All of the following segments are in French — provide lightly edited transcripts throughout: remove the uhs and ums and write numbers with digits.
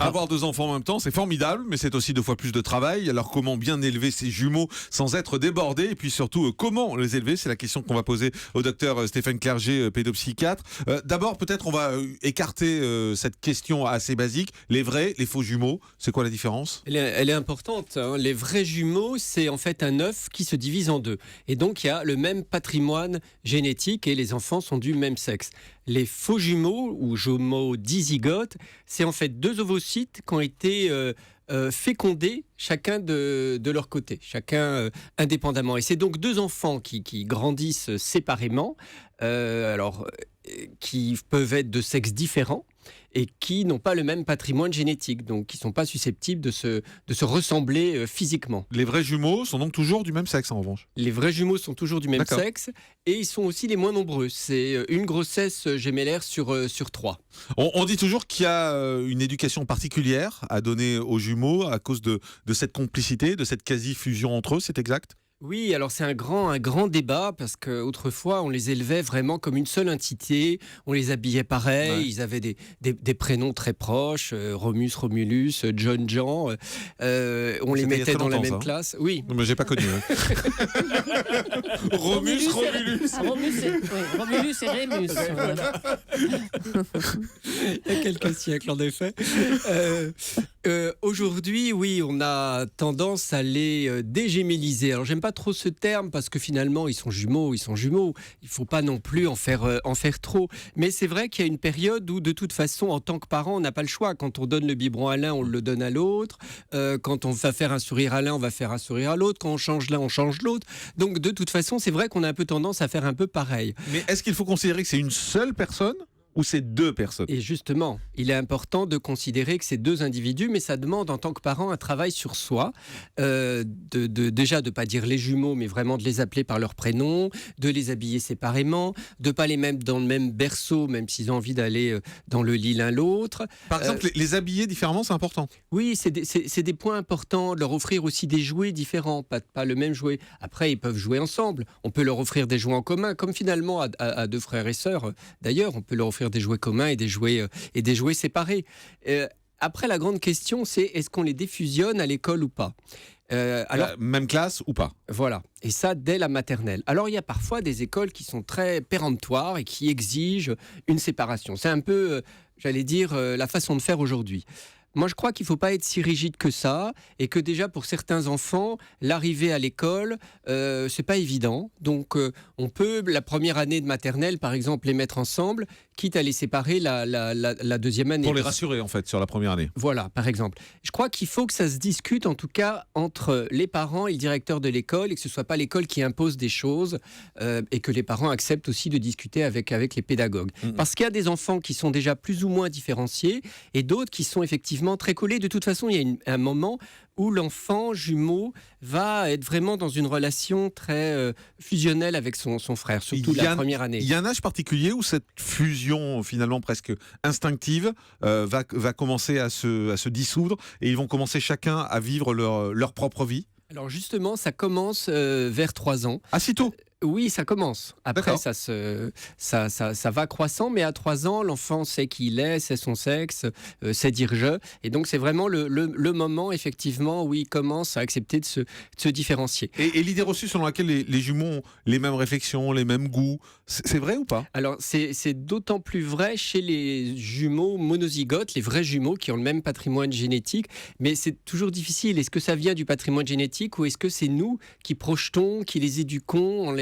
Avoir 2 enfants en même temps, c'est formidable, mais c'est aussi 2 fois plus de travail. Alors comment bien élever ces jumeaux sans être débordé? Et puis surtout, comment les élever? C'est la question qu'on va poser au docteur Stéphane Clerget, pédopsychiatre. D'abord, peut-être on va écarter cette question assez basique. Les vrais, les faux jumeaux, c'est quoi la différence? Elle est importante, hein. Les vrais jumeaux, c'est en fait un œuf qui se divise en deux. Et donc, il y a le même patrimoine génétique et les enfants sont du même sexe. Les faux jumeaux ou jumeaux dizygotes, c'est en fait 2 ovocytes qui ont été fécondés chacun de leur côté, chacun indépendamment. Et c'est donc 2 enfants qui grandissent séparément, qui peuvent être de sexes différents et qui n'ont pas le même patrimoine génétique, donc qui ne sont pas susceptibles de se ressembler physiquement. Les vrais jumeaux sont donc toujours du même sexe, en revanche. Les vrais jumeaux sont toujours du même D'accord. sexe et ils sont aussi les moins nombreux. C'est une grossesse gémellaire sur 3. On dit toujours qu'il y a une éducation particulière à donner aux jumeaux à cause de cette complicité, de cette quasi-fusion entre eux, c'est exact? Oui, alors c'est un grand débat parce qu'autrefois on les élevait vraiment comme une seule entité, on les habillait pareil, Ouais. ils avaient des prénoms très proches, Romus, Romulus, John, Jean, on les C'était il y a mettait très dans la longtemps, même ça, hein. classe. Oui, Mais j'ai pas connu. Romus, Romulus. Romulus et Rémus. Voilà. il y a quelques siècles en effet. Aujourd'hui, oui, on a tendance à les dégémelliser. Alors, j'aime pas trop ce terme parce que finalement, ils sont jumeaux. Il faut pas non plus en faire trop. Mais c'est vrai qu'il y a une période où, de toute façon, en tant que parent, on n'a pas le choix. Quand on donne le biberon à l'un, on le donne à l'autre. Quand on va faire un sourire à l'un, on va faire un sourire à l'autre. Quand on change l'un, on change l'autre. Donc, de toute façon, c'est vrai qu'on a un peu tendance à faire un peu pareil. Mais est-ce qu'il faut considérer que c'est une seule personne ou c'est 2 personnes? Et justement, il est important de considérer que c'est 2 individus, mais ça demande en tant que parent un travail sur soi, déjà de ne pas dire les jumeaux, mais vraiment de les appeler par leur prénom, de les habiller séparément, de ne pas les mettre dans le même berceau, même s'ils ont envie d'aller dans le lit l'un l'autre. Par exemple, les habiller différemment, c'est important. Oui, c'est des points importants, leur offrir aussi des jouets différents, pas le même jouet. Après, ils peuvent jouer ensemble, on peut leur offrir des jouets en commun, comme finalement à 2 frères et sœurs. D'ailleurs, on peut leur offrir des jouets communs et des jouets séparés. Après, la grande question, c'est est-ce qu'on les défusionne à l'école ou pas? Même classe ou pas? Voilà, et ça dès la maternelle. Alors il y a parfois des écoles qui sont très péremptoires et qui exigent une séparation. C'est un peu, j'allais dire, la façon de faire aujourd'hui. Moi, je crois qu'il ne faut pas être si rigide que ça et que déjà pour certains enfants, l'arrivée à l'école, c'est pas évident. Donc, on peut, la première année de maternelle, par exemple, les mettre ensemble, quitte à les séparer la deuxième année. Pour les rassurer, en fait, sur la première année. Voilà, par exemple. Je crois qu'il faut que ça se discute, en tout cas, entre les parents et le directeur de l'école, et que ce ne soit pas l'école qui impose des choses, et que les parents acceptent aussi de discuter avec les pédagogues. Parce qu'il y a des enfants qui sont déjà plus ou moins différenciés, et d'autres qui sont effectivement très collés. De toute façon, il y a un moment où l'enfant jumeau va être vraiment dans une relation très fusionnelle avec son frère, surtout la première année. Il y a un âge particulier où cette fusion, finalement presque instinctive, va commencer à se dissoudre et ils vont commencer chacun à vivre leur propre vie? Alors justement, ça commence vers 3 ans. Ah, si tôt? Oui, ça commence. Après, D'accord. ça va croissant, mais à 3 ans, l'enfant sait qui il est, sait son sexe, sait dire je. Et donc, c'est vraiment le moment, effectivement, où il commence à accepter de se différencier. Et l'idée reçue selon laquelle les jumeaux ont les mêmes réflexions, les mêmes goûts, c'est vrai ou pas? Alors, c'est d'autant plus vrai chez les jumeaux monozygotes, les vrais jumeaux qui ont le même patrimoine génétique. Mais c'est toujours difficile. Est-ce que ça vient du patrimoine génétique ou est-ce que c'est nous qui projetons, qui les éduquons en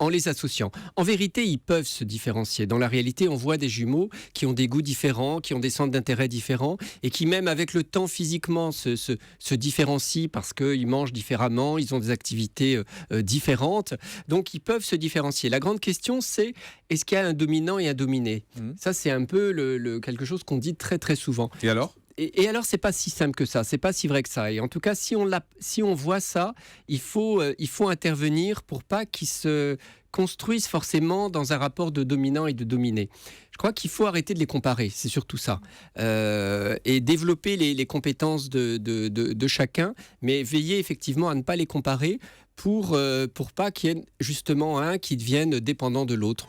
les associant? En vérité, ils peuvent se différencier. Dans la réalité, on voit des jumeaux qui ont des goûts différents, qui ont des centres d'intérêt différents et qui, même avec le temps, physiquement, se différencient parce qu'ils mangent différemment, ils ont des activités différentes. Donc, ils peuvent se différencier. La grande question, c'est est-ce qu'il y a un dominant et un dominé? Ça, c'est un peu quelque chose qu'on dit très, très souvent. Et alors? Et alors, c'est pas si simple que ça, c'est pas si vrai que ça. Et en tout cas, si on voit ça, il faut intervenir pour pas qu'ils se construisent forcément dans un rapport de dominant et de dominé. Je crois qu'il faut arrêter de les comparer, c'est surtout ça. Et développer les compétences de chacun, mais veiller effectivement à ne pas les comparer pour pas qu'il y ait justement un qui devienne dépendant de l'autre.